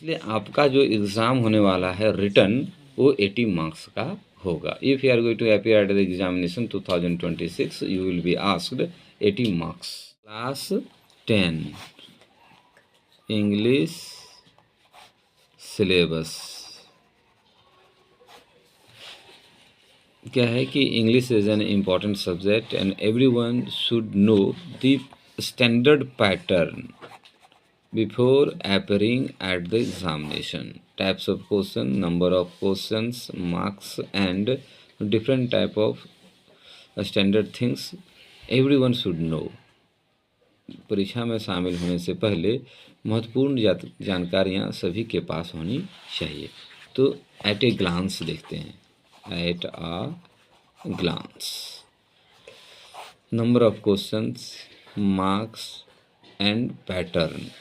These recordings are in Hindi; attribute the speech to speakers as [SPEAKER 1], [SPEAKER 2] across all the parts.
[SPEAKER 1] इसलिए आपका जो एग्ज़ाम होने वाला है रिटन वो 80 मार्क्स का होगा। If you are going to appear at the examination 2026 you will be asked 80 marks. Class 10 English syllabus क्या है कि English is an important subject and everyone should know the standard pattern before appearing at the examination. Types of question, number of questions, marks and different type of standard things everyone should know. परीक्षा में शामिल होने से पहले महत्वपूर्ण जानकारियाँ सभी के पास होनी चाहिए। तो एट ए ग्लांस देखते हैं, at a glance number of questions, marks and pattern.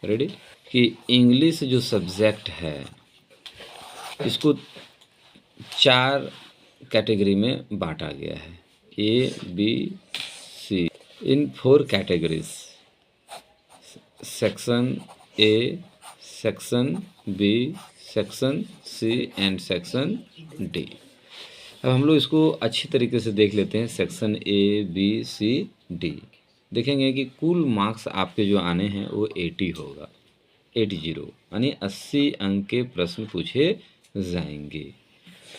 [SPEAKER 1] Ready कि इंग्लिश जो सब्जेक्ट है इसको 4 कैटेगरी में बांटा गया है, ए बी सी, इन 4 categories, section A, section B, section C and section D. अब हम लोग इसको अच्छी तरीके से देख लेते हैं। Section A B C D देखेंगे कि कुल मार्क्स आपके जो आने हैं वो 80 होगा, 80 यानी 80 अंक के प्रश्न पूछे जाएंगे।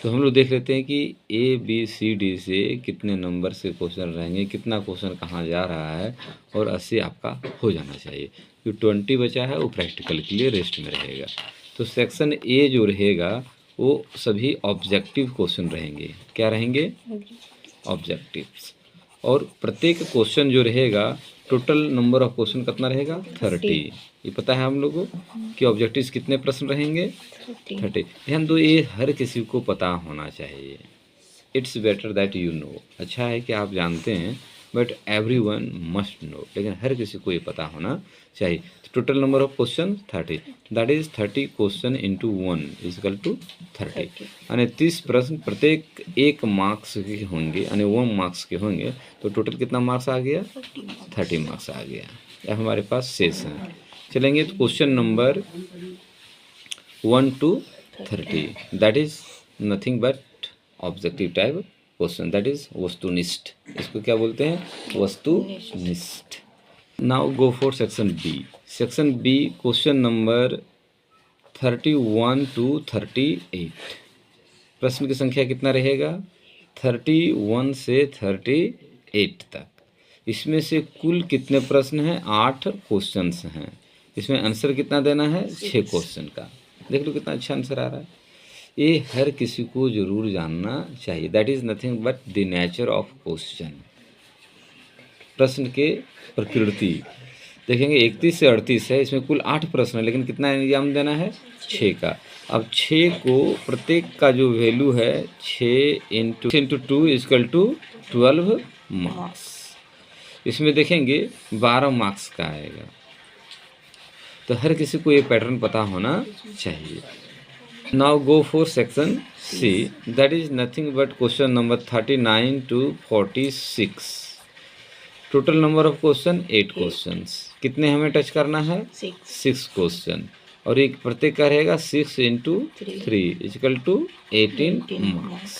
[SPEAKER 1] तो हम लोग देख लेते हैं कि ए बी सी डी से कितने नंबर से क्वेश्चन रहेंगे, कितना क्वेश्चन कहाँ जा रहा है, और 80 आपका हो जाना चाहिए। जो 20 बचा है वो प्रैक्टिकल के लिए रेस्ट में रहेगा। तो सेक्शन ए जो रहेगा वो सभी ऑब्जेक्टिव क्वेश्चन रहेंगे। क्या रहेंगे? ऑब्जेक्टिव्स। और प्रत्येक क्वेश्चन जो रहेगा टोटल नंबर ऑफ क्वेश्चन कितना रहेगा? 30। ये पता है हम लोगों को कि ऑब्जेक्टिव्स कितने प्रश्न रहेंगे? 30। ध्यान दो, ये हर किसी को पता होना चाहिए। It's better that you know. अच्छा है कि आप जानते हैं, बट एवरीवन मस्ट नो, लेकिन हर किसी को ये पता होना चाहिए। Total number of question 30, that is 30 question into 1 equal to 30। यानी 30 प्रश्न प्रत्येक 1 मार्क्स के होंगे, यानी 1 मार्क्स के होंगे। तो टोटल कितना मार्क्स आ गया? 30 मार्क्स आ गया। यह हमारे पास शेष हैं। चलेंगे तो question number 1 to 30, that is nothing but objective type question, that is वस्तुनिष्ठ। इसको क्या बोलते हैं? वस्तुनिष्ठ। Now go for section B. Section B question number 31 to 38। प्रश्न की संख्या कितना रहेगा? 31 से 38 तक। इसमें से कुल कितने प्रश्न हैं? 8 क्वेश्चंस हैं। इसमें आंसर कितना देना है? 6 क्वेश्चन का। देख लो कितना अच्छा आंसर आ रहा है। ये हर किसी को जरूर जानना चाहिए। That is nothing but the nature of question. प्रश्न के प्रकृति देखेंगे। 31 से 38 है, इसमें कुल 8 प्रश्न है, लेकिन कितना एग्जाम देना है? 6 का। अब 6 को प्रत्येक का जो वैल्यू है 6 इंटू 2 इजकल टू 12 मार्क्स। इसमें देखेंगे 12 मार्क्स का आएगा। तो हर किसी को ये पैटर्न पता होना चाहिए। Now go for section C, that is nothing but question number 39 to 46। Total number of question 8 questions. कितने हमें टच करना है? 6 क्वेश्चन। और एक प्रत्येक का रहेगा 6 इंटू 3 इजकल टू 18 मार्क्स।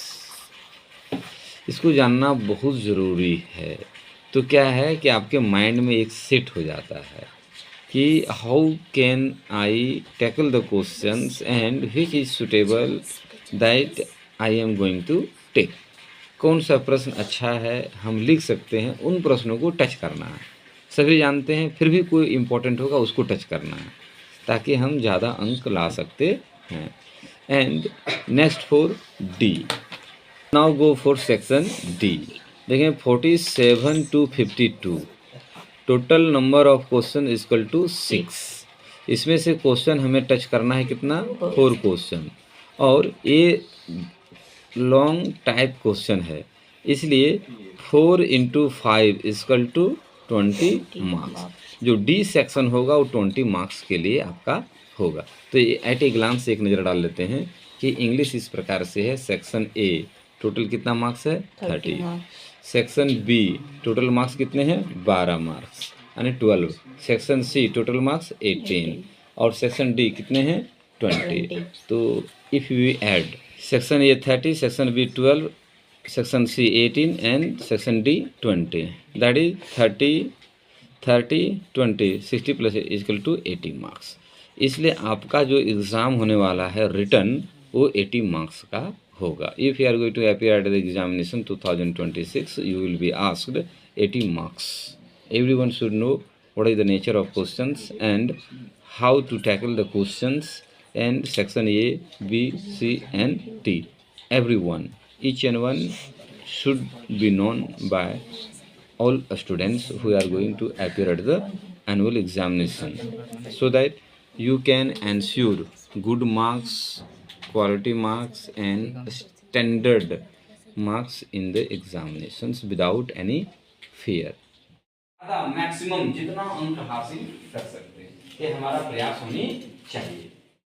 [SPEAKER 1] इसको जानना बहुत ज़रूरी है। तो क्या है कि आपके माइंड में एक सेट हो जाता है कि how can I tackle the questions and which is suitable that I am going to take. कौन सा प्रश्न अच्छा है हम लिख सकते हैं, उन प्रश्नों को टच करना है। सभी जानते हैं, फिर भी कोई इम्पोर्टेंट होगा उसको टच करना है, ताकि हम ज़्यादा अंक ला सकते हैं। And next for D. Now go for section D. देखें 47 to 52। Total number of question equal to 6। इसमें से क्वेश्चन हमें टच करना है कितना? 4 क्वेश्चन। और ये लॉन्ग टाइप क्वेश्चन है, इसलिए 4 इंटू 5 इजकल टू 20 मार्क्स। जो डी सेक्शन होगा वो 20 मार्क्स के लिए आपका होगा। तो ये एट ए ग्लांस एक नज़र डाल लेते हैं कि इंग्लिश इस प्रकार से है। सेक्शन ए टोटल कितना मार्क्स है? 30। सेक्शन बी टोटल मार्क्स कितने हैं? 12 मार्क्स यानी 12। Section C total marks 18। और सेक्शन डी कितने हैं 20। तो if we add section A 30, section B 12, section C 18 and section D 20, that is 30 20 60 plus equal to 80 marks. इसलिए आपका जो एग्ज़ाम होने वाला है रिटर्न वो 80 मार्क्स का होगा। If you are going to appear at the examination 2026 you will be asked 80 marks. Everyone should know what is the nature of questions and how to tackle the questions and section A, B, C and D. Everyone, each and one should be known by all students who are going to appear at the annual examination, so that you can ensure good marks, quality marks and standard marks in the examinations without any fear. Maximum जितना अंक हासिल कर सकते हैं ये हमारा प्रयास होनी चाहिए।